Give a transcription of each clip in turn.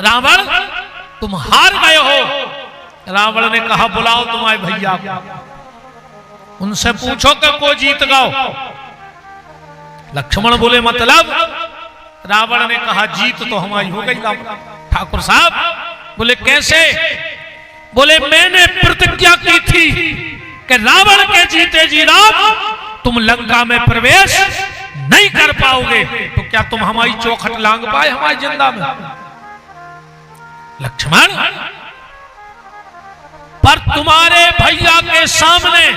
रावण तुम हार गए हो। रावण ने कहा बुलाओ तुम्हारे भैया को, उनसे पूछो कि को जीत गओ। लक्ष्मण बोले मतलब? रावण ने कहा जीत तो हमारी हो गई। ठाकुर साहब बोले कैसे? बोले मैंने प्रतिज्ञा की थी कि रावण के जीते जी राम तुम लंका में प्रवेश नहीं कर पाओगे, तो क्या तुम हमारी चौखट लांग पाए हमारी जिंदा में? लक्ष्मण पर तुम्हारे भैया के सामने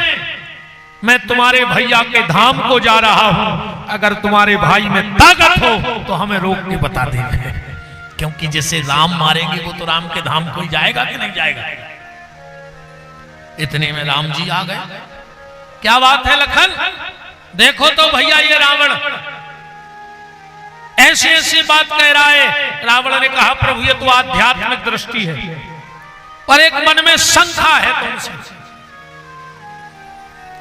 मैं तुम्हारे भैया के धाम को जा रहा हूं, अगर तुम्हारे भाई में ताकत हो तो हमें रोक के बता देंगे, क्योंकि जैसे राम मारेंगे वो तो राम के धाम को ही जाएगा कि नहीं जाएगा। इतने में राम जी आ गए। क्या बात है लखन, देखो तो भैया ये रावण ऐसी ऐसी बात कह रहा है। रावण ने कहा प्रभु ये तो आध्यात्मिक दृष्टि है, पर एक मन में शंका है तुमसे।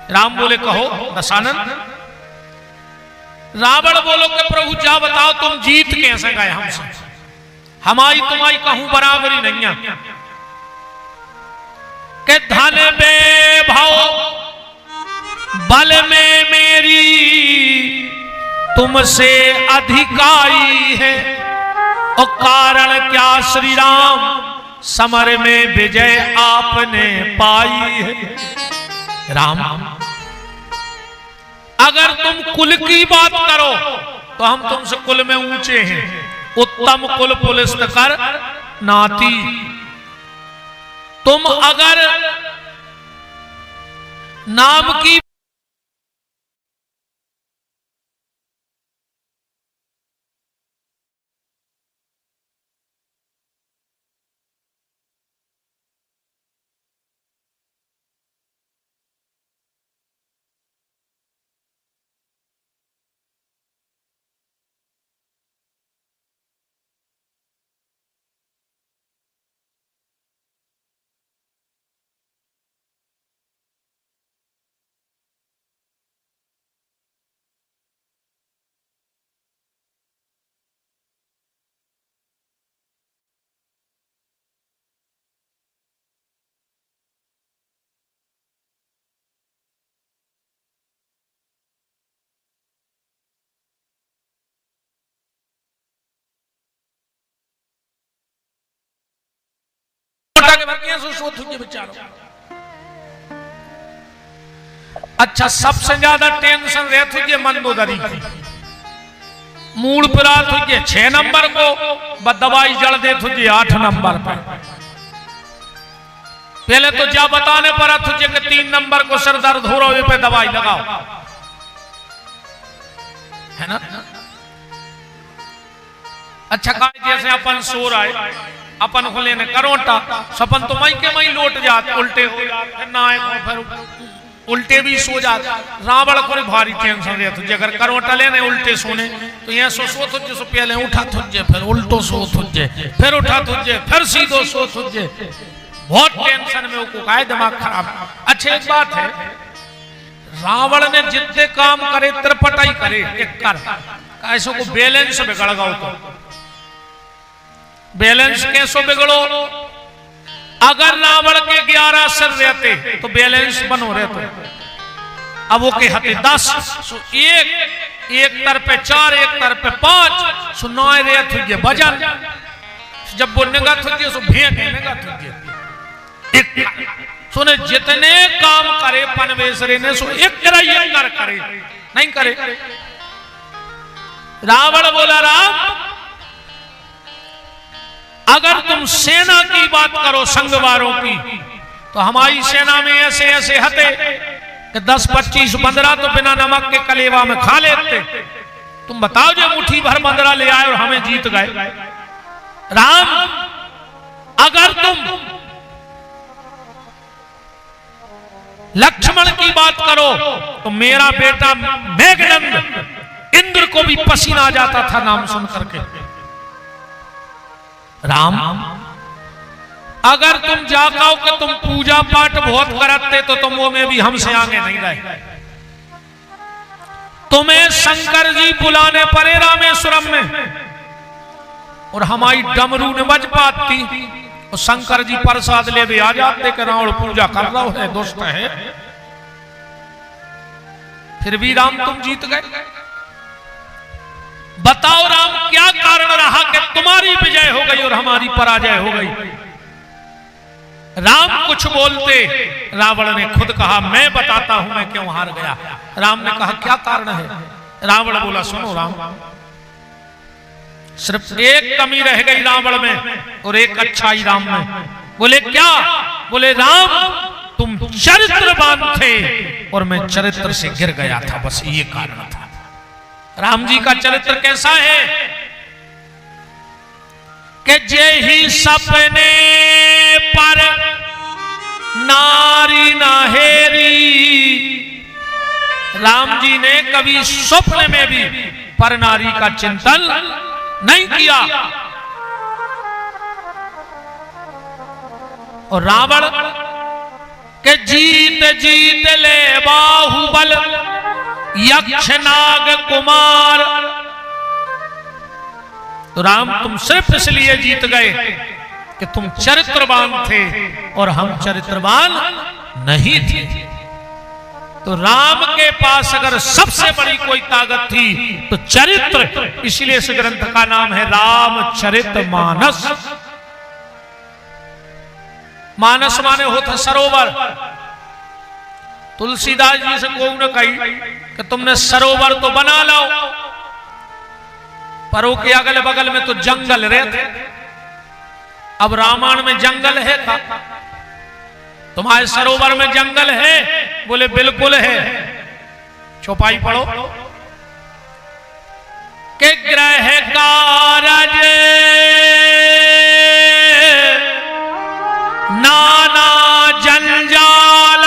राम बोले कहो दशानन। रावण बोलो कि प्रभु जा बताओ तुम जीत कैसे गए हमसे, हमारी तुम्हारी कहूं बराबरी नहीं है। कि धन बे भाव बल में मेरी तुमसे अधिकारी है, और कारण क्या श्री राम समर में विजय आपने पाई है। राम अगर तुम कुल की बात करो तो हम तुमसे कुल में ऊंचे हैं, उत्तम कुल पुलिस कर नाती। तुम अगर नाम की अच्छा सबसे ज्यादा टेंशन रहती है मंदोदरी की। मूड पर 6 नंबर को दवाई जड़ दे तुझे 8 नंबर पर। पहले तो जा बताने पर तुझे कि 3 नंबर को सर दर्द हो रहा है पे दवाई लगाओ, है ना। अच्छा का जैसे अपन सो रहा है, अपन को लेने करोटा सपन तो मई के मई लौट जात, उल्टे हो जाते ना फिर उल्टे भी सो जाते। रावण को भारी टेंशन रहे तुझे अगर करोटा लेने उल्टे सोने तो यहाँ सो तुझे सो पहले उठा तुझे, फिर उल्टो सो तुझे, फिर उठा तुझे, फिर सीधो सो तुझे। बहुत टेंशन में उसको का दिमाग खराब। अच्छा एक बात है, रावण ने जितने काम करे त्रिपटाई करे एक कर ऐसो को बैलेंस बिगड़ गया। तो बैलेंस कैसो बिगड़ो? अगर रावण के 11 सिर रहते तो बैलेंस बनो रहते। अब वो के हते 10 एक तर पे 4 एक तर पे 5 सुनाए रहे तुझे वजन। जब वो निगाह तुझे सो भेंट निगाह तुझे सुने जितने काम करे पनवेसरे ने सो एक कर करे नहीं करे। रावण बोला राम अगर तुम सेना की बात करो संगवारों की तो हमारी सेना में ऐसे ऐसे हते कि 10 25 बंदरा तो बिना नमक के कलेवा में खा लेते। तुम बताओ जो मुट्ठी भर बंदरा ले आए और हमें जीत गए। राम अगर तुम लक्ष्मण की बात करो तो मेरा बेटा मेघनंद इंद्र को भी पसीना आ जाता था नाम सुन करके। राम अगर तुम जागाओ कि तुम पूजा पाठ बहुत करते तो तुम वो में भी हमसे आगे नहीं रहे। तुम्हें शंकर जी बुलाने पड़े रामेश्वरम में, और हमारी डमरू ने बज पाती और शंकर जी प्रसाद ले भी आ जाते कि रावण पूजा कर रहा है, दुष्ट है। फिर भी राम तुम जीत गए। बताओ राम क्या कारण रहा कि तुम्हारी विजय हो गई और हमारी पराजय हो गई? राम कुछ बोलते, रावण ने खुद कहा मैं बताता हूं मैं क्यों हार गया। राम ने कहा क्या कारण है? रावण बोला सुनो राम, सिर्फ एक कमी रह गई रावण में और एक अच्छाई राम में। बोले क्या? बोले राम तुम चरित्रवान थे और मैं चरित्र से गिर गया था, बस ये कारण था। राम जी का चरित्र कैसा है कि जे ही सपने पर नारी नाहेरी, राम जी ने कभी स्वप्न में भी पर नारी का चिंतन नहीं किया। और रावण के जीत जीत ले बाहुबल यक्ष नाग कुमार। तो राम तुम सिर्फ इसलिए जीत गए कि तुम चरित्रवान थे और हम चरित्रवान नहीं थे। तो राम के पास अगर सबसे बड़ी कोई ताकत थी तो चरित्र, इसलिए इस ग्रंथ का नाम है रामचरितमानस। मानस माने होता सरोवर। तुलसीदास जी से कोई न कही कि तुमने सरोवर तो बना लो, पर वो के अगल बगल में तो जंगल रहते। अब रामायण में जंगल है का? तुम्हारे सरोवर में जंगल है? बोले बिल्कुल है। चौपाई पढ़ो के ग्रह कारज नाना जंजाल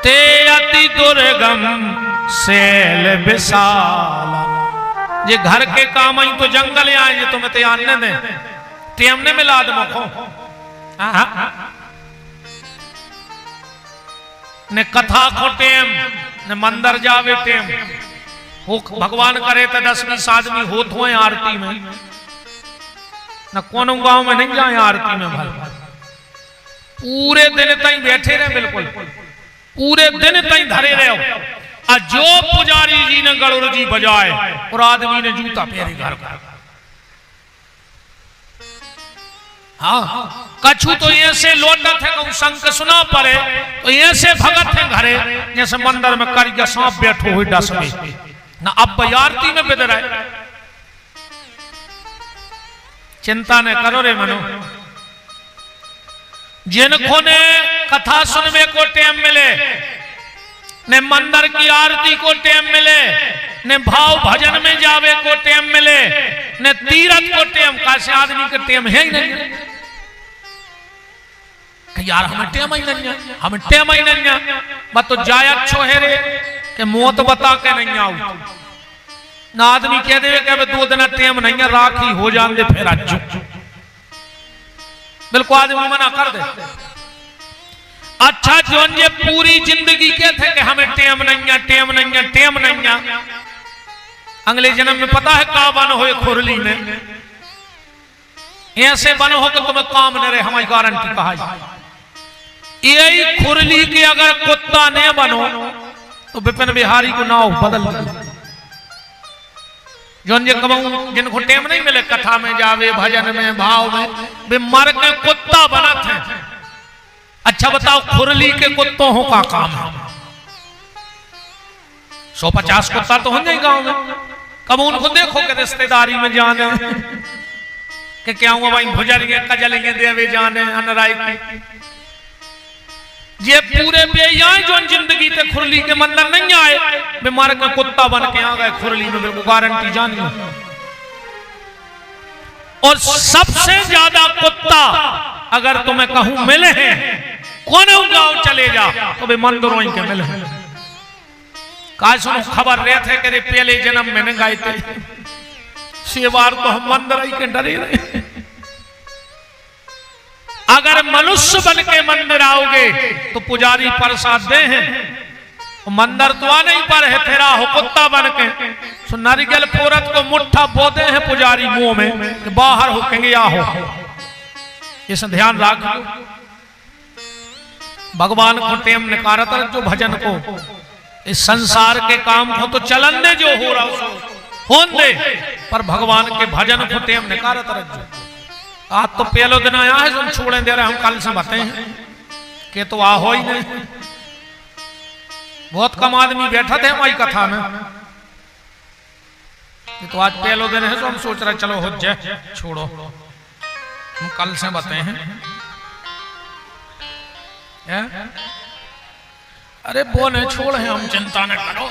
ते अति दुर्गम शैल विशाला। ये घर के काम आई तो जंगल आए, ये तुम्हें तो आने दे टेम ने मिला दे मुखो ने कथा को टेम ने मंदिर जावे टेम। वो भगवान करे तो 10-20 आदमी होत हुए आरती में, न कोनो गांव में नहीं जाए आरती में। भल पूरे दिन तई बैठे रहे, बिल्कुल पूरे दिन तई धरे रहे। और जो पुजारी जी ने गरुड़ जी बजाए और आदमी ने जूता पहने घर का। हाँ कछु तो ऐसे लौटत है कहूं शंख सुना पड़े तो ऐसे भगत है घरे जैसे मंदिर में करके सांप बैठो हुई डस में ना। अब आरती में बिद रहे। चिंता न करो रे मनो, जिनको ने कथा सुनने को टाइम मिले, ने मंदिर की आरती को टाइम मिले, ने भाव भजन में जावे को टाइम मिले, ने तीरथ को टाइम, कैसे आदमी के टाइम है ही नहीं कि यार हमें टाइम ही नहीं है, हमें टाइम ही नहीं है। मैं तो जाय अच्छो है रे कि मौत बता के नहीं आऊ ना। आदमी कह दे कि 2 दिन टाइम नहीं है, राखी हो जान दे फिर आज बिल्कुल आदमी मना कर दे। अच्छा जो ये पूरी जिंदगी के थे कि हमें टाइम नहीं है, टाइम नहीं है, टाइम नहीं है। अगले जन्म में पता है का बन हो खुरली में ऐसे बनो हो कि तुम्हें काम न रहे, हमारी गारंटी कहा। यही खुरली के अगर कुत्ता न बनो तो विपिन बिहारी को नाव बदल दो। जो जिनको टाइम नहीं मिले कथा में जावे, भजन में, भाव में, वे मर के कुत्ता बना थे। अच्छा बताओ खुरली के कुत्तों हो का काम है? 150 कुत्ता तो हो नहीं गांव में। कब उनको देखो कि रिश्तेदारी में जाने कि क्या हुआ भाई भुजरिए कजलिए देवे जाने अनराई की। ये पूरे बेयाए जो जिंदगी ते खुरली के मंदिर नहीं आए, बीमार का कुत्ता बन के आ गए खुरली में, बिल्कुल गारंटी जानिए। और सबसे ज्यादा कुत्ता अगर तुम्हें कहूं मिले हैं कौन गांव चले जा तो भी मंदिरों के मिले हैं। काश सुनो खबर रहे थे कि पहले जन्म में न गाय थे सेवार तो हम मंदिर ही के डरे रहे। अगर मनुष्य बन के मंदिर आओगे तो पुजारी प्रसाद दे हैं, मंदिर तो आ नहीं पर है तेरा हो कुत्ता बन के सो नारियल फोरत को मुट्ठा बोते हैं पुजारी मुंह में कि बाहर हो कहेंगे या हो। इस ध्यान रख भगवान को टेम निकारत जो भजन को इस संसार के काम को तो चलन दे जो हो रहा होन दे, पर भगवान के भजन को टेम निकारत रखो। आज तो पहलो दिन आया है हम छोड़े दे रहे, हम कल से बताए हैं कि तो आ हो ही नहीं। बहुत कम आदमी बैठा थे हमारी कथा में, तो आज पहलो दिन है तो हम सोच रहे चलो हो जाए, छोड़ो हम कल से बताए हैं। अरे बोले छोड़ है, हम चिंता न करो।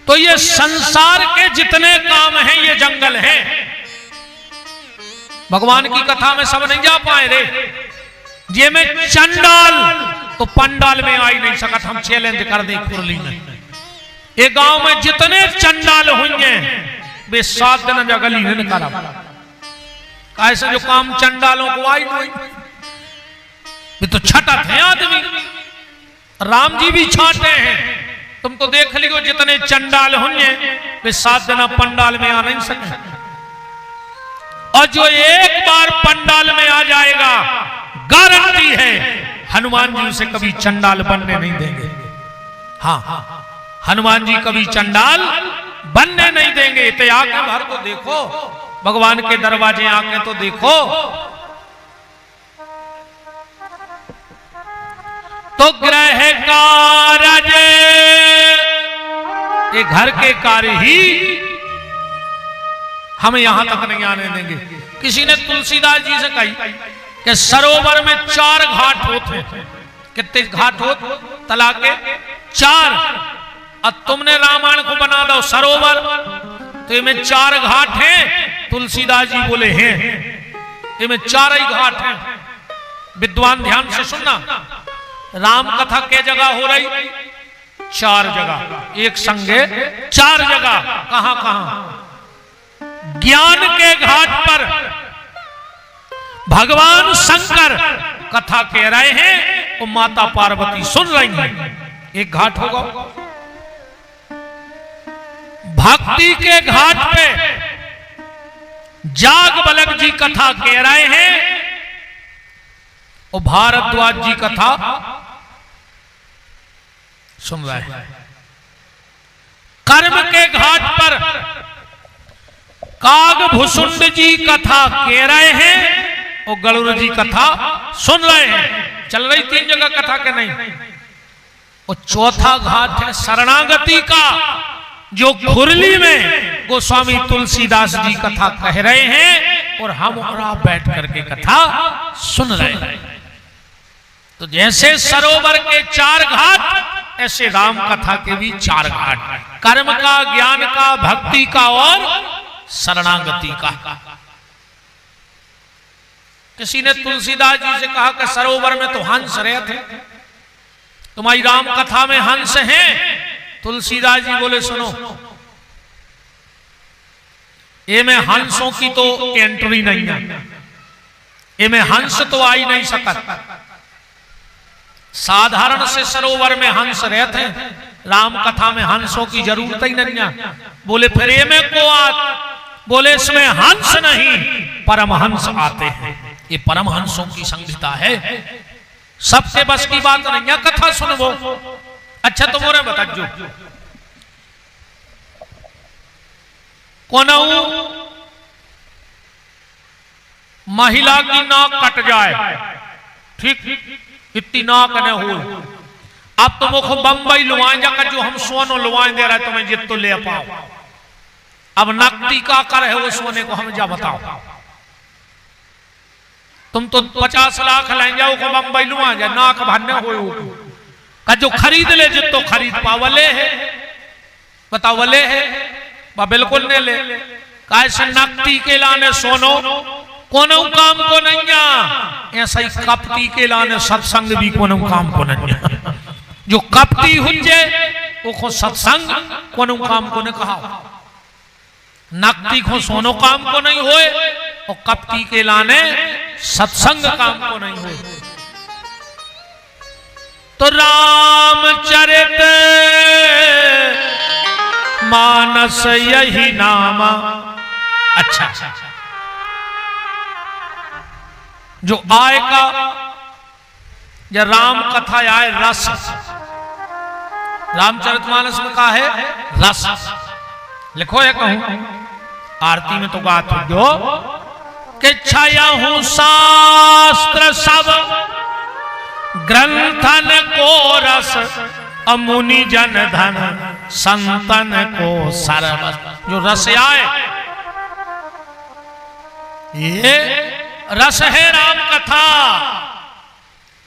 तो ये संसार के जितने काम हैं ये जंगल है। भगवान की कथा में सब नहीं जा पाए रे। ये में चंडाल तो पंडाल में आ ही नहीं सकता, हम चैलेंज कर दे कुरली में। ये गांव में जितने चंडाल होंगे वे 7 दिन जगली नहीं करा। ऐसे जो काम चंडालों को आई नहीं, वे तो छठा थे आदमी। राम जी भी छाटे हैं, तुम तो देख लियो जितने चंडाल होंगे वे 7 दिन पंडाल में आ नहीं सके। और जो एक बार पंडाल में आ जाएगा गारंटी है हनुमान जी उसे कभी चंडाल बनने नहीं देंगे। हाँ, हनुमान जी कभी चंडाल बनने नहीं देंगे। तो आके बाहर को देखो, भगवान के दरवाजे आके तो देखो, तो ग्रह कार्य ये घर के कार्य ही हमें यहां तक नहीं आने देंगे। किसी ने तुलसीदास जी से कही कि सरोवर में 4 घाट होते हैं। कितने घाट होते? तला के 4। अब तुमने रामायण को बना दो सरोवर, तो इनमें 4 घाट हैं। तुलसीदास जी बोले हैं इनमें 4 ही घाट हैं। विद्वान ध्यान से सुनना, राम कथा के जगह हो रही? 4 जगह, एक संगे 4 जगह। कहां कहां? ज्ञान के घाट पर भगवान शंकर कथा कह रहे हैं और माता पार्वती सुन रही हैं, एक घाट होगा। भक्ति के घाट पे जाग बलक जी कथा कह रहे हैं और भारद्वाज जी कथा सुन रहे हैं। कर्म के घाट पर कागभूषुंड जी कथा कह रहे हैं और गरुड़ जी कथा सुन रहे हैं। चल रही 3 जगह कथा के नहीं। और चौथा घाट है शरणागति का, जो खुरली में गोस्वामी तुलसीदास जी कथा कह रहे हैं और हम और आप बैठ करके कथा सुन रहे हैं। तो जैसे सरोवर के 4 घाट, ऐसे राम कथा के भी 4 घाट, कर्म का, ज्ञान का, भक्ति का और शरणागति का। किसी ने तुलसीदास जी से कहा कि सरोवर में तो हंस रहे थे, तुम्हारी राम कथा में हंस हैं। तुलसीदास जी बोले सुनो, ये में हंसों की तो एंट्री नहीं है, ये में हंस तो आ ही नहीं सकता। साधारण से सरोवर में हंस रहते हैं, राम कथा में हंसों की जरूरत ही नहीं है। बोले फिर ये में को बोले इसमें हंस नहीं, परमहंस आते हैं। ये परमहंसों की संहिता है, सबसे बस की बात नहीं है कथा सुनबो। अच्छा तो मोरे बताजो, कोनऊ महिला की नाक कट जाए, ठीक इतनी नाक न हो, अब तुम मुख बंबई लुवाएं जाकर जो हम सोनो लुवाएं दे रहे तुम्हें जित तो ले पाओ। अब नकदी का कर है वो सोने को हम जा बताओ। तुम तो 50 लाख ले जाओ को बंबई लुआ जाए, नाक भरने हो जो खरीद ले जित तो खरीद पावले है, बताओ वले है बा बिल्कुल ने ले। कैसे नकदी के लाने सोनो कोनो काम को नहीं, ऐसा ही कपटी के लाने सत्संग भी कोनो काम को नहीं। जो कपटी हुंजे वो को सत्संग कोनो काम को ने कहा। नकदी को सोनो काम को नहीं होए और कपटी के लाने सत्संग काम को नहीं होए। तो रामचरित मानस यही नामा। अच्छा, जो आय का या राम कथा आए रस, रामचरितमानस में कहा है रस। लिखो ये कहूं आरती में तो बात दो कि छाया हूं शास्त्र सब ग्रंथन को रस, अमुनि जन धन संतन को सरबस। जो रस आए ये रस है राम कथा।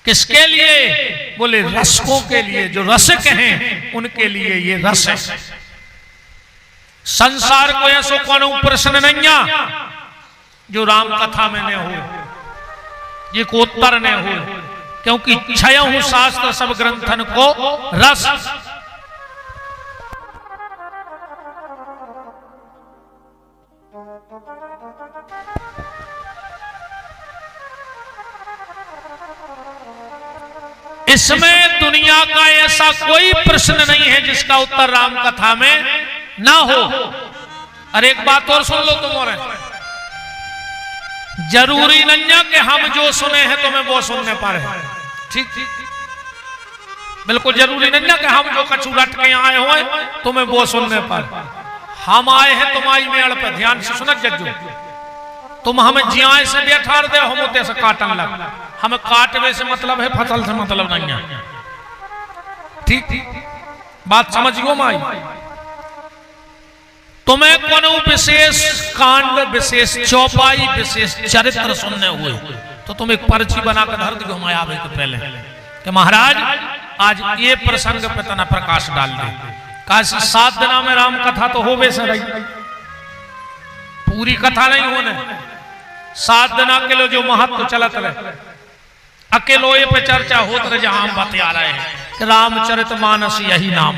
किसके लिए? बोले रसकों के लिए, जो रसिक हैं उनके लिए ये रस है। संसार को ऐसो कौन प्रश्न नहीं जो राम कथा में न हो, ये को उत्तर न हो, क्योंकि क्षय हूं शास्त्र सब ग्रंथन को रस। इसमें दुनिया का ऐसा कोई प्रश्न नहीं है जिसका उत्तर राम कथा में ना हो। और एक बात और सुन लो तुम, और जरूरी नहीं है कि हम जो सुने हैं तुम्हें वो सुनने पर है। ठीक, बिल्कुल जरूरी नहीं है कि हम जो कछु रट के आए हो तुम्हें वो सुनने पर। हम आए हैं तुम्हारी मेड़ पे, ध्यान से सुनक जज्जो। तुम हमें जियाए से बैठा दे, हम उते से काटन लग। हमें काटवे से मतलब है, फसल से मतलब नहीं है। ठीक, बात समझियो माई। तुम्हें कोनो विशेष कांड, विशेष चौपाई, विशेष चरित्र सुनने हुए तो तुम एक पर्ची बनाकर धर दो हमारे आवे के पहले कि महाराज आज ये प्रसंग पे तना प्रकाश डाल दे। काशी 7 दिना में राम कथा तो होवे से रही, पूरी कथा नहीं होने। 7 दिना के लो जो महत्व चलत रहे, अकेलो ये पे चर्चा होत रहे, जहां हम बतिया रहे हैं कि रामचरितमानस यही नाम।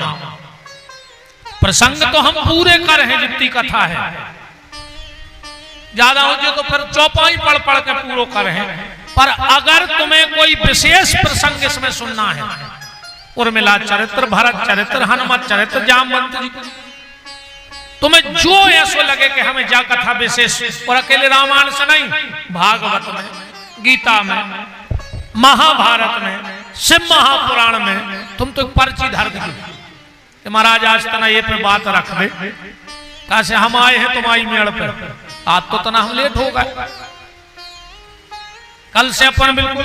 प्रसंग तो हम पूरे कर हैं जितनी कथा है, ज्यादा हो जो तो फिर चौपाई पढ़ पढ़ के पूरा कर हैं। पर अगर तुम्हें कोई विशेष प्रसंग इसमें सुनना है, उर्मिला चरित्र, भरत चरित्र, हनुमत चरित्र, जामवंत जी, तुम्हें जो ऐसा लगे कि हमें जा कथा विशेष, और अकेले रामायण से नहीं, भागवत में, गीता में, महाभारत में, शिव महापुराण में तुम तो पर्ची धर दी कि महाराज आज तना ये पे बात रख दे। कैसे हम आए हैं तुम्हारी मेड़ पे, आज तो तना हम लेट हो गए। कल से अपन बिल्कुल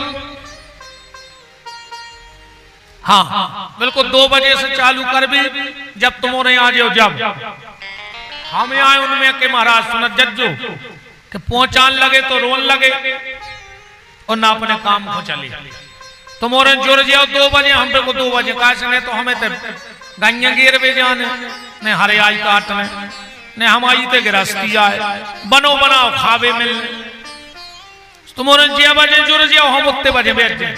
हाँ बिल्कुल 2 बजे से चालू कर भी, जब तुम नहीं आ जाओ। जब हम आए उनमें के महाराज सुनत जज्जो कि पहुंचान लगे तो रोन लगे और ना अपने काम को चले। तुम और जुड़ जाओ 2 बजे, हम पे को 2 बजे कैसे नहीं तो हमें तो गंया गिर भी जाने ने हरियाई काटने ने हमारी ते गिरस्ती आए, बनो बनाओ खावे मिलने। तुम और 6 बजे जुड़ जाओ, हम उतने बजे बैठ जाए।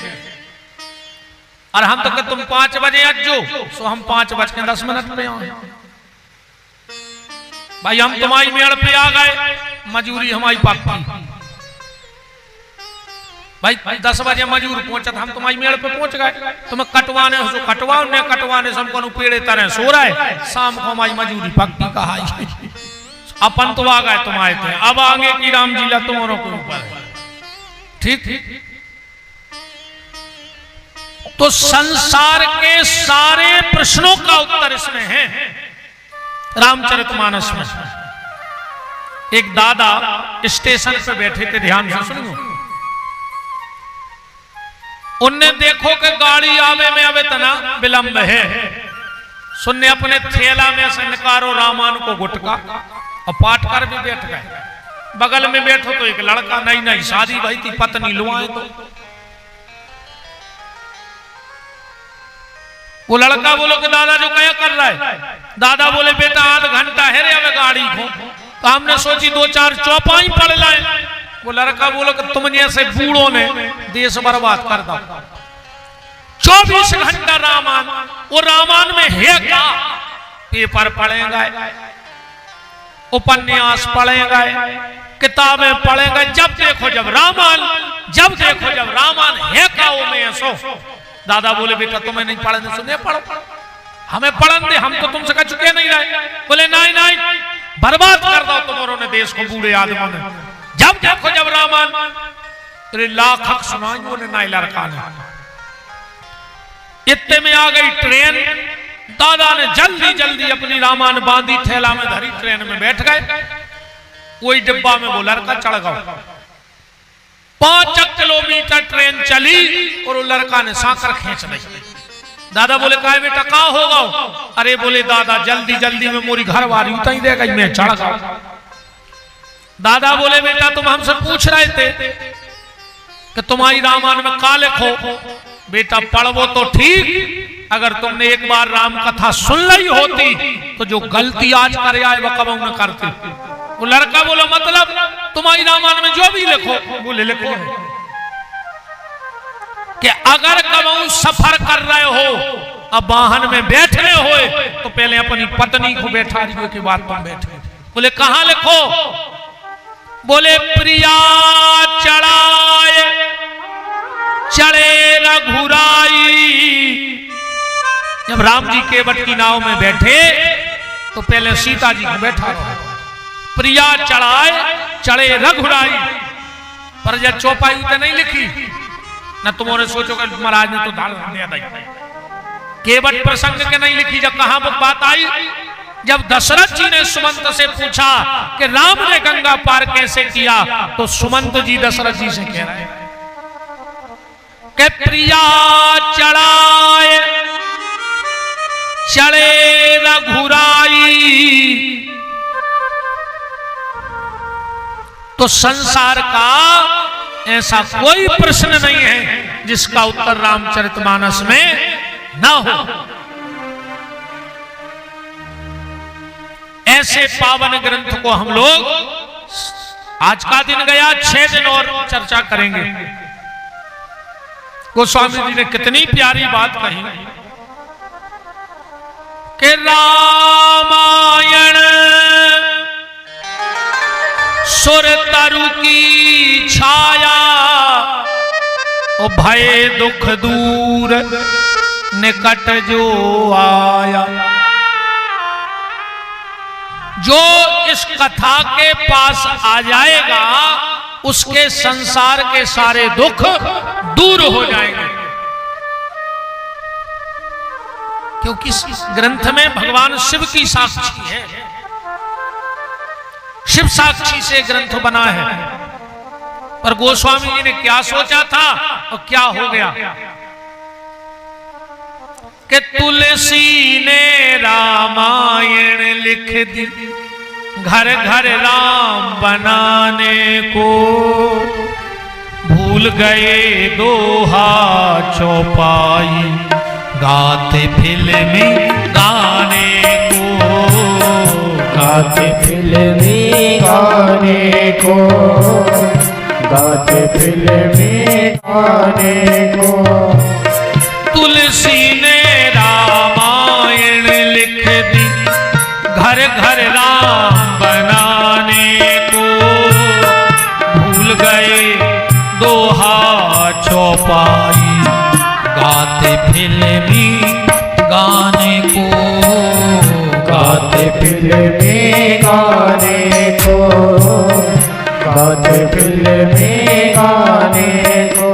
और हम तो तुम 5 बजे अज्जो, सो हम 5:10 पे आए। भाई हम तुम्हारी मेड़ पे आ गए, मजूरी हमारी पक्की। भाई 10 बजे मजूर पहुंचा, हम तुम्हारी मेड़ पे पहुंच गए। तुम्हें कटवाने हो तो कटवाओ, ने कटवाने से हमको पेड़े तरह सो रहा है। शाम को हमारी मजूरी पक्की कहा। अपन तो आ गए, तुम आए थे, अब आगे की राम जिला तुम्हारों के ऊपर। ठीक, तो संसार के सारे प्रश्नों का उत्तर इसमें है रामचरितमानस में। एक दादा स्टेशन पे बैठे थे, ध्यान से सुनियो। उनने देखो कि गाड़ी आवे में अबे तना विलंब है। सुनने अपने थैला में से निकारो रामायण को गुटका और पाठ कर भी बैठ गए। बगल में बैठो तो एक लड़का, नहीं शादी भाई थी, पत्नी लुआए तो वो लड़का बोलो कि दादा जो क्या कर रहा है? दादा बोले बेटा आध घंटा है रे अबे गाड़ी को। तो हमने सोची 2-4 चौपाई पढ़ लाए। वो लड़का बोलो कि तुम जैसे बूढ़ों ने देश बर्बाद कर दो। 24 घंटा रामायण, वो रामायण में है क्या? पेपर पढ़ेंगे, उपन्यास पढ़ेंगे, किताबें पढ़ेंगे, जब देखो जब रामायण, जब देखो जब रामायण है क्या वो में सो। दादा बोले बेटा तुम्हें नहीं पढ़ने सुने पढ़ो, हमें पढ़न दे, हम तो तुमसे कह चुके नहीं रहे। बोले नहीं नहीं, बर्बाद कर दो तुम्हारों ने देश को, बूढ़े आदमों ने। जब देखो जब रामायण तेरे लाख हक सुनाई, बोले नहीं लड़का ने। इतने में आ गई ट्रेन, दादा ने जल्दी जल्दी अपनी रामायण बांधी, थैला में धरी, ट्रेन में बैठ गए। वही डिब्बा में वो लड़का चढ़ गया। 5 किलोमीटर ट्रेन चली और वो लड़का ने सांकर खींच ली। दादा बोले कहा बेटा कहाँ होगा? अरे बोले दादा जल्दी जल्दी में मोरी घर वाली उतर ही दे गई, मैं चढ़ गया। दादा बोले बेटा तुम हमसे पूछ रहे थे कि तुम्हारी रामायण में का लिखो? बेटा पढ़वो तो ठीक, अगर तुमने एक बार राम कथा सुन ली होती तो जो गलती आज करे आए वह कबू न करती। वो लड़का बोला मतलब तुम्हारी रामायण में जो भी लिखो? बोले लिखो कि अगर कबू सफर कर रहे हो, अब वाहन में बैठने हो तो पहले अपनी पत्नी को बैठा दिए के बाद तुम बैठे। बोले कहां लिखो? बोले प्रिया चढ़ाए चढ़े रघुराई। जब राम जी केवट की नाव में बैठे तो पहले सीता जी को बैठा रहो। प्रिया चढ़ाए चढ़े रघुराई, पर जब चौपाई उतने नहीं लिखी ना, तुमने सोचो कि महाराज ने तो दाल दे दी। केवट प्रसंग के नहीं लिखी। जब कहां बात आई, जब दशरथ जी ने सुमंत से पूछा कि राम ने गंगा पार कैसे किया, तो सुमंत जी दशरथ जी से कह रहे हैं कि प्रिया चढ़ाए चढ़े रघुराई। तो संसार का ऐसा कोई प्रश्न नहीं है जिसका उत्तर रामचरितमानस में ना हो। ऐसे पावन ग्रंथ को हम लोग आज का दिन गया, 6 दिन और चर्चा करेंगे। गोस्वामी जी ने कितनी प्यारी बात कही कि रामायण सुर तरु की छाया, ओ भय दुख दूर निकट जो आया। जो इस कथा के पास आ जाएगा उसके संसार के सारे दुख दूर हो जाएंगे, क्योंकि इस ग्रंथ में भगवान शिव की साक्षी है। शिव साक्षी से ग्रंथ बना है। पर गोस्वामी जी ने क्या सोचा था और क्या हो गया कि तुलसी ने रामायण लिख दी, घर घर राम बनाने को, भूल गए दोहा चौपाई, गाते फिल्मी गाने को, गाते फिल्मी गाने को, गाते फिल्मी गाने को। तुलसी ने रामायण लिख दी, घर घर राम बनाने को, भूल गए दोहा चौपाई, गाते फिल्मी गाने को, गाते फिल्मी गाने को, गाते फिल्मी गाने को।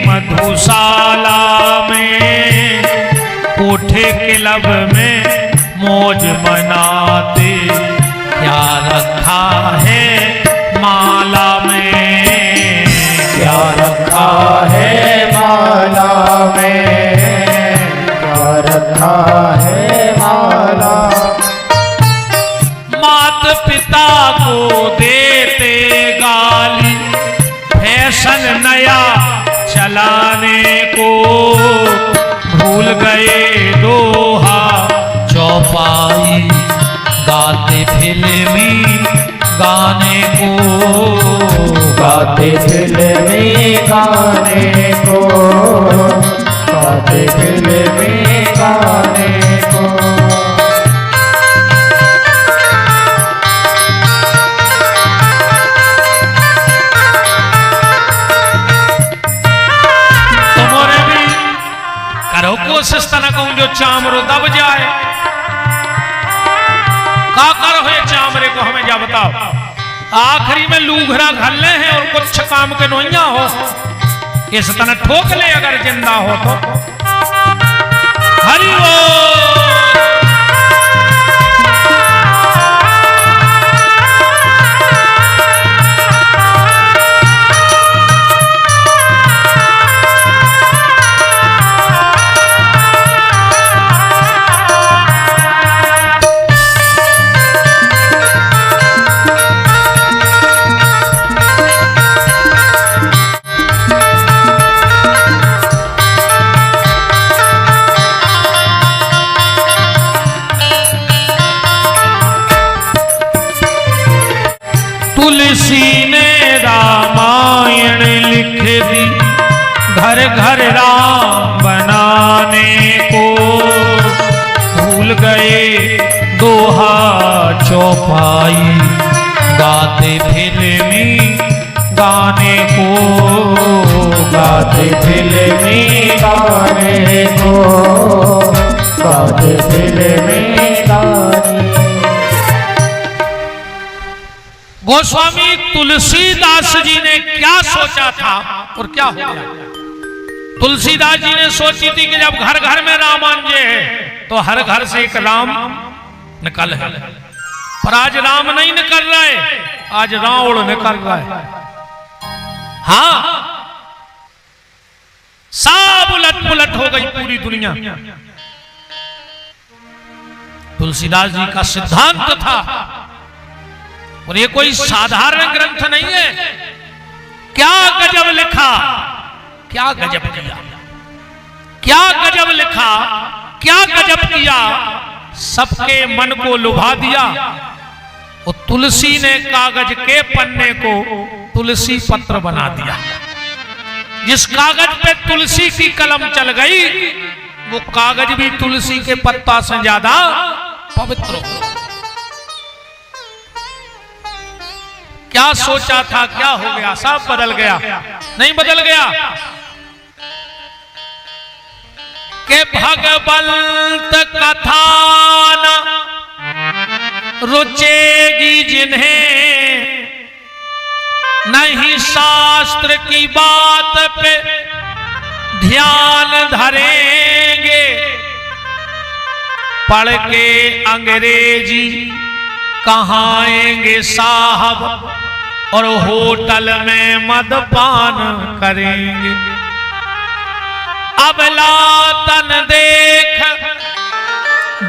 मधुशाला में कोठे के लब में मौज मनाते, क्या रखा है माला में, क्या रखा है माला में। गाथा है माला। मात पिता को देते गाली, फैशन नया चलाने को, भूल गए दोहा चौपाई, गाते फिल्मी गाने को, गाते फिल्मी गाने को, गाते फिल्मी गाने को। तुम्हारे भी करो कोशिश तना कहूं जो चामरो दब जाए। का करो है चामरे को हमें जा बताओ। आखिरी में लूघरा घल्ले हैं और कुछ काम के नोइया हो, इस तरह ठोक ले अगर जिंदा हो तो। हरि तुलसी ने रामायण लिख दी, घर घर राम बनाने को, भूल गए दोहा चौपाई, गाते फिल्मी गाने को, गाते फिल्मी गाने को, गाते फिल्मी गाने। गोस्वामी तुलसीदास जी ने क्या सोचा था और क्या हो गया। तुलसीदास जी ने सोची थी कि जब घर घर में रामांजे है तो हर घर से एक राम निकल है, पर आज राम नहीं निकल रहा है, आज रावण निकल रहा है। हाँ, सब उलट पुलट हो गई पूरी दुनिया। तुलसीदास जी का सिद्धांत था, और ये कोई साधारण ग्रंथ नहीं है। क्या गजब लिखा, क्या गजब किया, क्या गजब लिखा, क्या गजब किया, सबके मन को लुभा दिया। और तुलसी ने कागज के पन्ने को तुलसी पत्र बना दिया। जिस कागज पे तुलसी की कलम चल गई, वो कागज भी तुलसी के पत्ता से ज्यादा पवित्र हो। क्या सोचा था, क्या हो गया, सब बदल गया। नहीं बदल गया के भगवंत कथा न रुचेगी जिन्हें, नहीं शास्त्र की बात पे ध्यान धरेंगे, पढ़ के अंग्रेजी कहाएंगे साहब, और होटल में मदपान करेंगे। अब लातन देख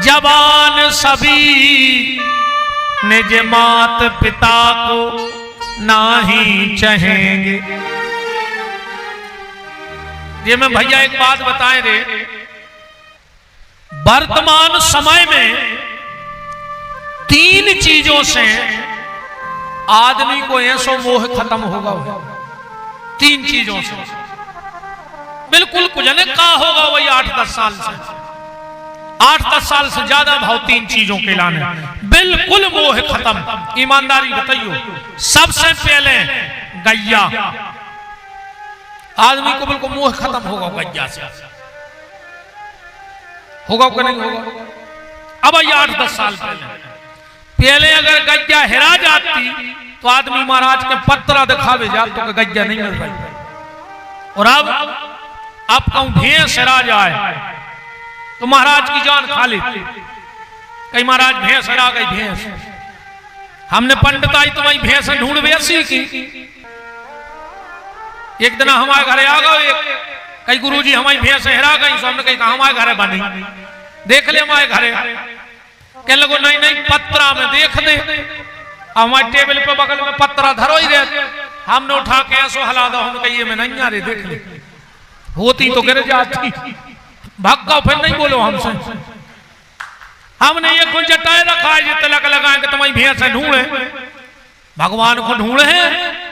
जवान सभी, निज मात पिता को नाही चाहेंगे। ये मैं भैया एक बात बताएं रे, वर्तमान समय में 3 चीजों से आदमी को ऐसो मोह खत्म होगा। 3 चीजों से बिल्कुल कुछ ने कहा होगा वही 8-10 साल से, 8-10 साल से ज्यादा भाव 3 चीजों के लाने बिल्कुल मोह खत्म। ईमानदारी बताइयो, सबसे पहले गैया, आदमी को बिल्कुल मोह खत्म होगा गैया से। होगा कि नहीं होगा? अब 8-10 साल पहले अगर गैया हेरा जाती तो आदमी महाराज के पत्रा दिखावे जाते तो गैया नहीं मिल रही। और अब कहूं भैंस हेरा जाए तो महाराज की जान खा लेती। कई महाराज भैंस हेरा गई, भैंस हमने पंडित आई तुम्हारी भैंस ढूंढ बेसी की। एक दिन हमारे घरे आ गए, कई गुरुजी हमारी भैंस हेरा गई, तो हमने कही हमारे घरे बनी। देख ले हमारे घरे कह लगो नहीं नहीं पत्रा में देख दे। हमारे टेबल पे बगल में पत्रा धरो ही रहे, हमने उठा के ऐसो हला दो, हम कहिए में नहीं आ रहे देख ले, होती तो गिर जाती, भक्का फिर नहीं बोलो हमसे। हमने ये कुछ जटाए रखा है, ये तिलक लगाए कि तुम्हारी भैंस ढूंढे, भगवान को ढूंढे हैं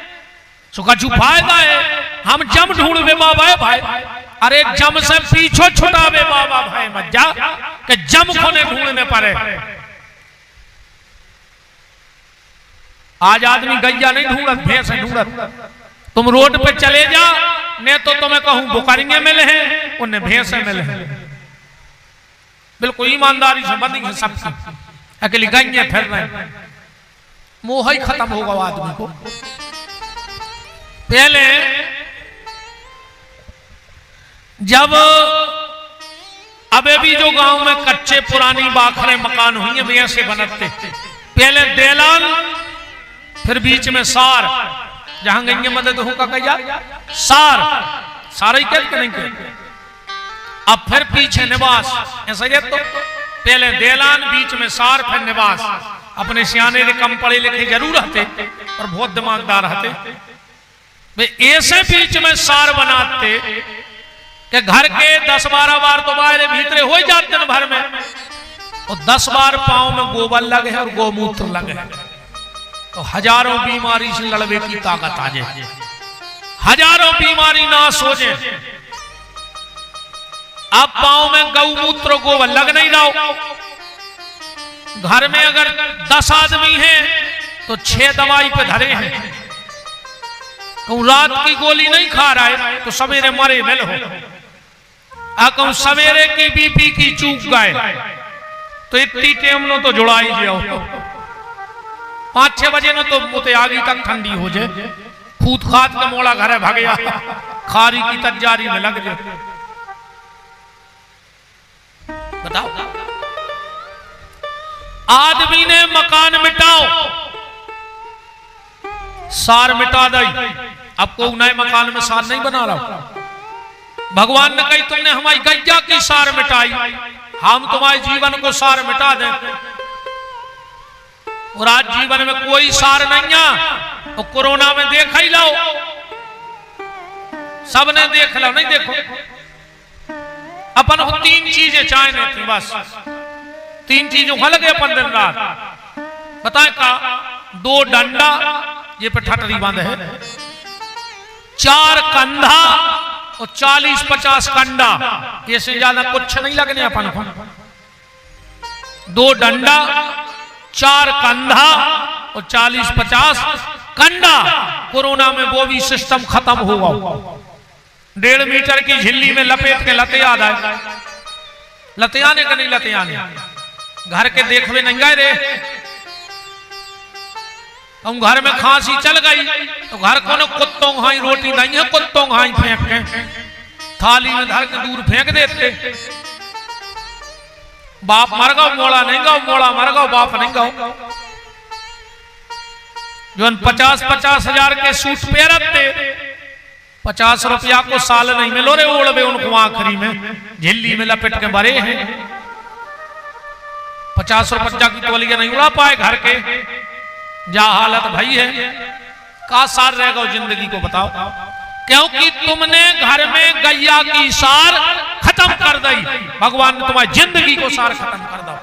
सुखा छुपाएगा है। हम जम ढूंढवे बाबा है भाई, अरे जम से पीछो छुटावे बाबा भाई मत जा कि जम को ने ढूंढने पड़े। आज आदमी गैया नहीं ढूंढत, भैंस ढूंढत। तुम रोड पे चले जा, ने तो तुम्हें कहूं बुकरियां मिले हैं, उन्हें भैंसे मिले हैं। बिल्कुल ईमानदारी से बंदी है सबकी, अकेली गैया फिर रहे, मोह ही खत्म होगा आदमी को। पहले जब अबे भी जो गांव में कच्चे पुरानी बाखरे मकान हुई है वैसे बनते, पहले देलान फिर बीच में सार, जहां गई मदद हो का कहिया सार, सारे कहते नहीं कहते। अब फिर पीछे निवास, ऐसा ही तो पहले देलान बीच में सार फिर निवास। अपने सियाने ने कम पढ़े लिखे जरूर रहते और बहुत दिमागदार रहते, वे ऐसे बीच में सार बनाते कि घर के 10-12 बार तो बाहर भीतरे हो जाते दिन भर में, और 10 बार पांव में गोबर लगे और गोमूत्र लगे, तो हजारों बीमारी से लड़ने की ताकत आ जाए, हजारों बीमारी नाश हो जाए। अब पांव में गौमूत्र गोबर लग नहीं रहा, घर में अगर 10 आदमी हैं तो 6 दवाई पे धरे हैं। कहूं रात की गोली नहीं खा रहा है तो सवेरे मरे मिल हो, कहूं सवेरे की बीपी की चूक गए तो इतनी टेम लो तो जुड़ा ही जाओ, 5-6 बजे न तो मुते आगे तक ठंडी हो जाए, खूद खाद का मोड़ा घर है भागया, खारी की तजारी में लग जाए। बताओ आदमी ने मकान मिटाओ, सार मिटा दई, अब को नए मकान में सार नहीं बना रहा। भगवान ने कही तुमने हमारी गैया की सार मिटाई, हम तुम्हारे जीवन को सार मिटा दें। और आज जीवन में कोई सार नहीं है, तो कोरोना में देख ही लो, सबने देख लो, नहीं देखो अपन को 3 चीजें चाहिए थी, बस 3 चीजों खा लगे अपन दिन रात। बताए का 2 डंडा ये पे ठटरी बांध है, 4 कंधा और 40-50 कंडा, ये से ज्यादा कुछ नहीं लगने अपन को। 2 डंडा, 4 कंधा और 40-50 कंडा। कोरोना में वो भी सिस्टम खत्म होगा। 1.5 मीटर की झिल्ली में लपेट के लते याद आए, लते आने का नहीं लते आने, घर के देखवे नहीं गए रे। हम घर में खांसी चल गई तो घर को कुत्तों हाई रोटी नहीं है, कुत्तों हाई फेंक के थाली में धर के दूर फेंक देते। बाप मर गो मोड़ा नहीं गो, मोड़ा मर गो बाप नहीं गो। जो 50-50 हजार के सूट पे रखते, 50 रुपया को साल नहीं मिलो रे, ओढ़वे उनको आखिरी में झिल्ली में लपेट के भरे हैं। 50 रुपया की तौलिया नहीं उड़ा पाए घर के, जा हालत भाई है। का सार रहेगा जिंदगी को बताओ, क्योंकि तुमने घर में गैया की सार खत्म कर दी, भगवान ने तुम्हारी जिंदगी को सार खत्म कर दो।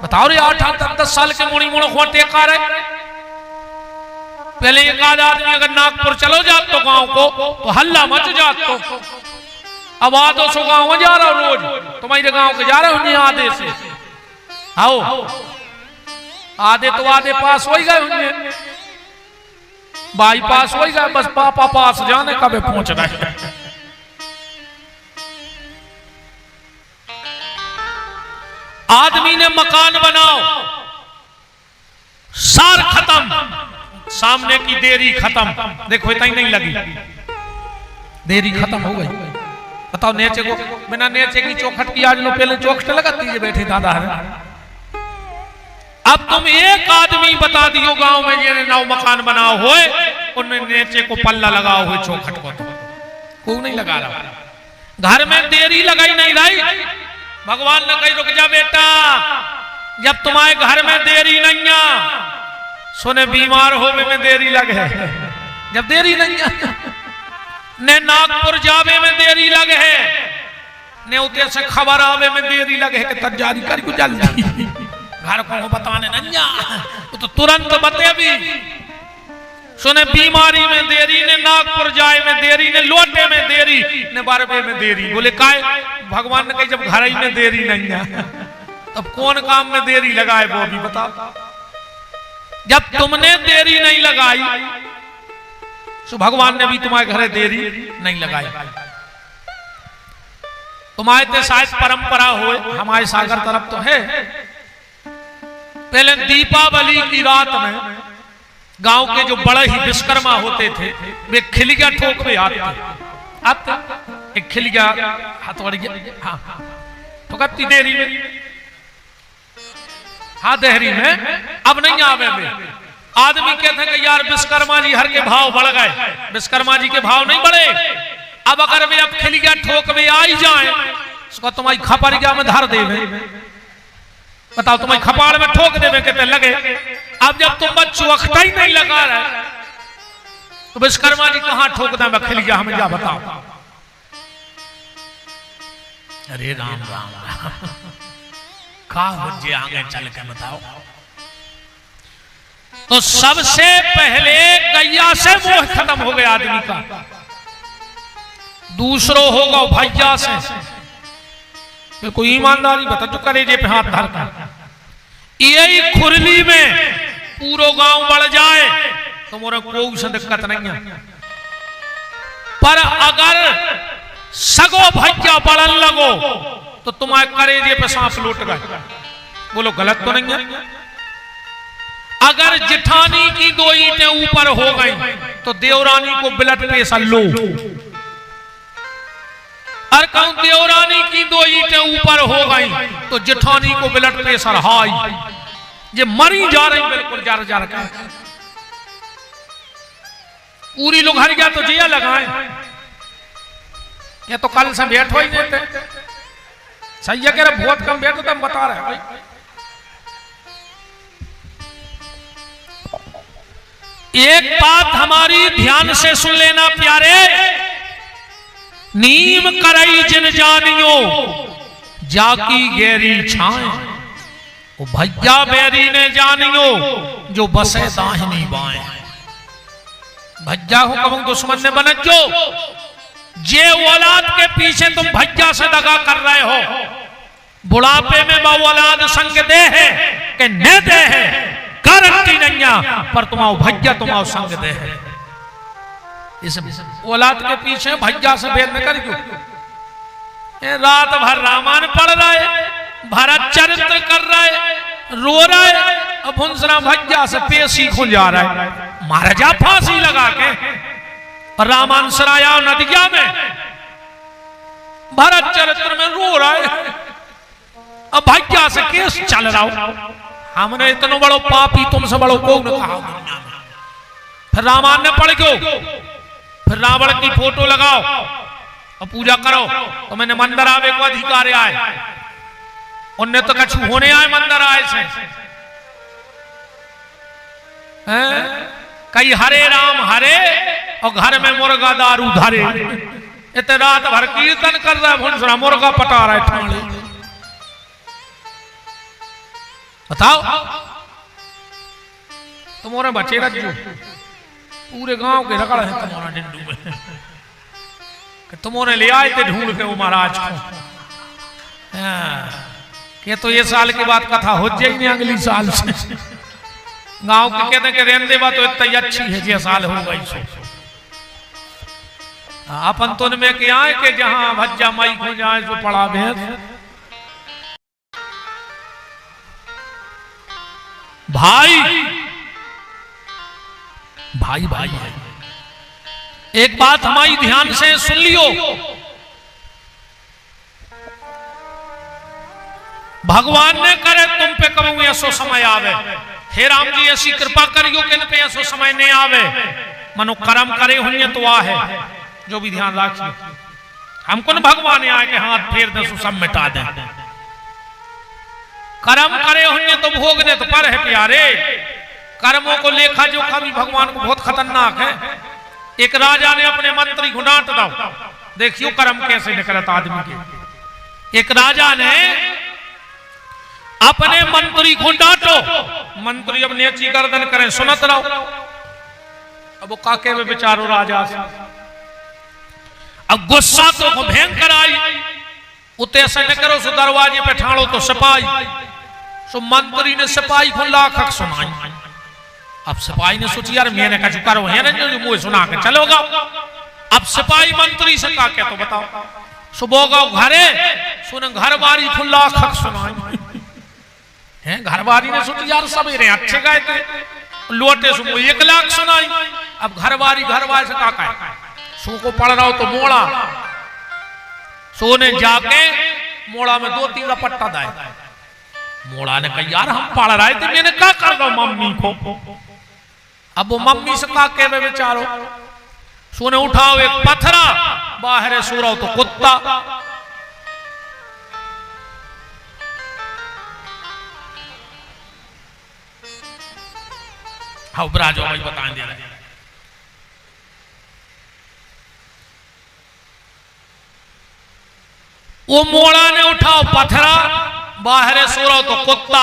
बताओ रे 8-10 साल के मुड़ी मुड़ो खोटे कार है। पहले एक आध आदमी अगर नागपुर चलो जात तो गांव को तो हल्ला मच जात, तो अब आधो सो गांव जा रहा रोज, तुम्हारे गांव के जा रहे होंगे आधे से, आओ आधे तो आधे पास हो ही गए होंगे, बाईपास हो ही गए, बस पापा पास जाने कब पहुंच रहे। आदमी ने मकान बनाओ, सार खत्म, सामने की देरी खत्म। देखो इतना ही नहीं लगी, देरी खत्म हो गई। बताओ नेचे को बिना नेचे की चौखट की आज लो, पहले चौखट लगाती है बैठे दादा है। अब तुम एक आदमी बता दियो गांव में ये नौ मकान बनाओ होए, उनने नेचे को पल्ला लगाओ हुए चौखट को, तो कोई नहीं लगा रहा। घर में देरी लगाई नहीं रही, भगवान ने कही रुक जा बेटा, जब तुम्हारे घर में देरी नहीं आ, सुने बीमार होवे में देरी लगे, जब देरी नहीं आ, ने नागपुर जावे में देरी लगे है, ने उते से खबर आवे में देरी लगे है कि तैयारी कर को जल्दी घर को बताने नहीं आ, तो तुरंत बते भी। सुने बीमारी में देरी, ने नागपुर जाए में देरी, ने लौटे में देरी, ने बारबे में देरी। बोले काय? भगवान ने कही जब घर ही में देरी नहीं है तब कौन काम में देरी लगाए वो भी बताओ। जब तुमने देरी नहीं लगाई तो भगवान ने भी तुम्हारे घरे देरी नहीं लगाई। तुम्हारे तो शायद परंपरा हो, हमारे सागर तरफ तो है, पहले दीपावली की रात में गांव के जो बड़े ही विश्वकर्मा होते थे वे खिलिया ठोकवे आते, एक खिलिया हथौड़ी, हाँ ठोकती देरी में, हाँ देहरी में, अब नहीं आवे में। आदमी कहते हैं कि यार विश्वकर्मा जी हर के भाव बढ़ गए, विश्वकर्मा जी के भाव नहीं बढ़े, अब अगर वे अब खिलिया ठोकवे आई जाए उसको तुम्हारी खपड़िया में धर देवे, बताओ तुम्हारी खपाड़ में ठोक देवे कहते लगे। अब जब तुम बच्चुअख्ता ही नहीं लगा रहे तो विश्वकर्मा जी कहां ठोक दे खिलिया, हमें क्या बताओ। अरे राम राम राम, कहा मुझे आगे चल के बताओ। तो सबसे पहले गैया से मोह खत्म हो गया आदमी का, दूसरो होगा भैया से। बिल्कुल ईमानदारी बता जो करेजे पे हाथ धर कर, यही खुरली में पूरा गांव बढ़ जाए तो मोरे कोई से दिक्कत नहीं है, पर अगर सगो भैया बढ़न लगो तो तुम्हारे करेजे पे सांप लौट गए। बोलो गलत तो नहीं है? अगर जिठानी की 2 ईंटें ऊपर हो गई तो देवरानी को ब्लड प्रेशर लो, और कहूं देवरानी की 2 ईंटें ऊपर हो गई तो जिठानी को ब्लड प्रेशर हाई, ये मरी जा रही बिल्कुल जार जार कर। पूरी लोग हर गया तो जिया लगाए, ये तो कल से बैठ हो ही नहीं थे, सही है कह रहे बहुत कम बैठो, तुम बता रहे भाई। एक बात हमारी ध्यान से सुन लेना प्यारे, नीम करई जिन जानियो जाकी गैरी छाए, वो भैया बैरी ने जानियो जो बसे दाहिनी बाएं। भैया को कब दुश्मन ने बनजो, जे औलाद के पीछे तुम भैया से दगा कर रहे हो, बुढ़ापे में वो औलाद संग दे है कि न दे है गारंटी नहीं है, पर तुम्हारा भैया तुम्हारा संग दे है। इस औलाद के पीछे भैया से भेद न कर क्यों? रात भर रामायण पढ़ रहा है, भरत चरित्र कर रहा है, रो रहा है, अब हुंसरा भैया से पेशी खुल जा रहा है, मारा जा फांसी लगा के। रामायण सराया नदिया में भरत चरित्र में रो रहा है, अब भैया से केस चल रहा हो। हमने इतना बड़ो पापी तुमसे बड़ो को न कहा। फिर रामायण ने पढ़ क्यों? फिर रावण की फोटो लगाओ और पूजा करो तो मैंने मंदिर आवे को अधिकार आए, उनने तो कछु होने आए मंदिर आए से कई हरे राम हरे और घर में मुर्गा दारू धरे, इतने रात भर कीर्तन कर रहा है, भुनसुरा मुर्गा पटा रहा है ठाणे। बताओ तुम्हारे बचे रज्जू पूरे गांव के रगड़ है तुम्हारा डिंडू में कि तुम्हारे ले आए थे ढूंढ के वो महाराज को। कि तो ये साल के बाद कथा हो जाएगी अगली साल से। गांव के कहते हैं कि रहने बात तो इतनी अच्छी है जे साल हो गई सो। अपन तो में क्या है कि जहां भज्जा माई को जाए जो पड़ा भेद भाई भाई भाई है। एक बात हमारी ध्यान से सुन लियो, भगवान ने करे तुम पे कबू ऐसो समय आवे, हे राम जी ऐसी कृपा करियो कि इन पे ऐसो समय नहीं आवे, मनो कर्म करे हुए तो आ है जो भी ध्यान रखिए। हमको न भगवान आए के हाथ फेर दे सब मिटा दे, कर्म करे होंगे तो भोगने तो पर है प्यारे। कर्मों को लेखा जोखा भी भगवान को बहुत खतरनाक है। एक राजा ने अपने मंत्री को डांट दो, देखियो कर्म कैसे निकलता आदमी के। एक राजा ने अपने मंत्री को डांटो, मंत्री अब नेची गर्दन करें सुनत रहो। अब वो काके में बेचारो राजा से अब गुस्सा तो को भयंकर आई, उते से न करो सो दरवाजे पे ठाड़ो तो सिपाही। सो मंत्री ने सिपाही को लाख सुनाई। अब सिपाही ने सोची यार मैंने कहा करो है ना जो मुझे सुना के चलोगा। अब सिपाही मंत्री से कहा क्या तो बताओ। सुबह का घरे सुन घर बारी को लाख सुनाई है। घर बारी ने सोची यार सवेरे अच्छे गए थे, लौटे सो 1 लाख सुनाई। अब घर बारी से कहा सो को पढ़ रहा हो तो मोड़ा सोने जाके मोड़ा में 2-3 का पट्टा दाए। मोड़ा ने कहा यार हम पढ़ रहे थे, मैंने क्या कर दो मम्मी को। अब वो मम्मी से कहा के बेचारो सोने उठाओ एक पत्थरा बाहर सो रहा हो तो कुत्ता। हाँ ब्राजो भाई बताएं दे रहे वो मोड़ा ने उठाओ पत्थरा बाहर सो रहा हो तो कुत्ता।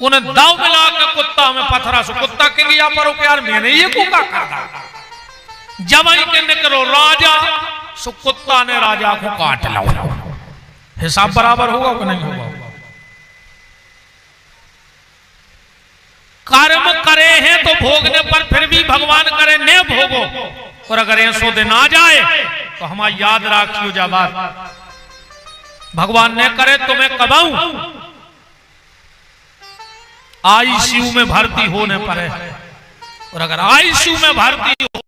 उन्हें दाव मिला के कुत्ता में पत्थरा सो कुत्ता के लिया पर यार मैंने ये को का कर जब आई के निकलो राजा सो कुत्ता ने राजा को काट लो। हिसाब बराबर होगा कि नहीं होगा। कर्म करे हैं तो भोगने पर फिर भी भगवान करे ने भोगो। और अगर ऐसो दिन आ जाए तो हमारा याद रखियो जा बात, भगवान ने करे तो मैं कब आऊं आईसीयू में भर्ती होने पर है। और अगर आईसीयू में भर्ती हो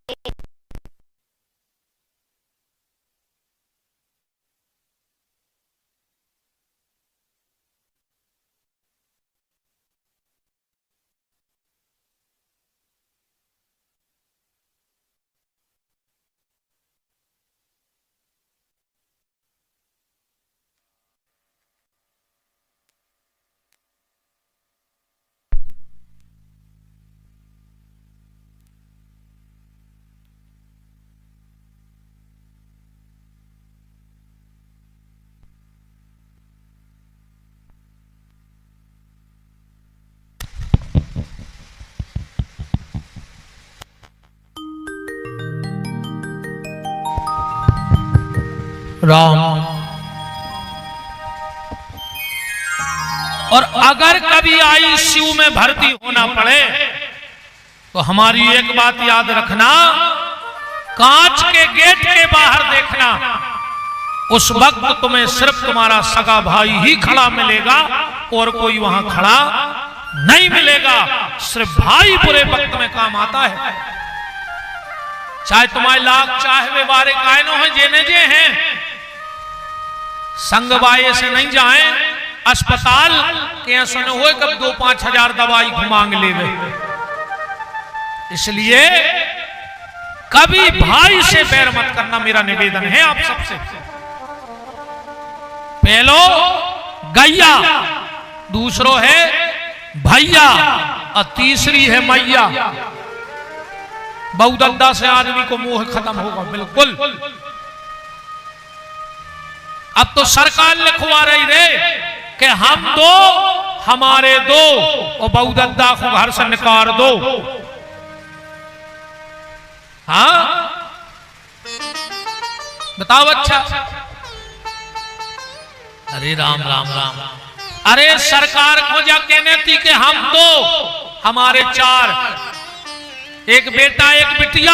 राम। और अगर कभी आईसीयू में भर्ती होना पड़े तो हमारी एक बात याद रखना, कांच के गेट के बाहर देखना, उस वक्त तुम्हें सिर्फ तुम्हारा सगा भाई ही खड़ा मिलेगा और कोई वहां खड़ा नहीं मिलेगा। सिर्फ भाई बुरे वक्त में काम आता है। चाहे तुम्हारे लाख चाहे वे बारे कायनो हैं जेने जे हैं, संग बाए से नहीं जाए अस्पताल के ऐसा न हो कब 2-5 हजार दवाई मांग ले गए। इसलिए कभी भाई से बैर मत करना, मेरा निवेदन है आप सबसे। पहलो गैया, दूसरो है भैया और तीसरी है मैया। बहुदद्दा से आदमी को मोह खत्म होगा बिल्कुल। अब तो सरकार लिखवा रही रे कि हम दो हमारे दो और बहुदद्दा को घर से निकाल दो। हाँ बताओ। अच्छा अरे राम राम राम। अरे सरकार को जा कहने थी कि हम दो हमारे 4, एक बेटा एक बिटिया।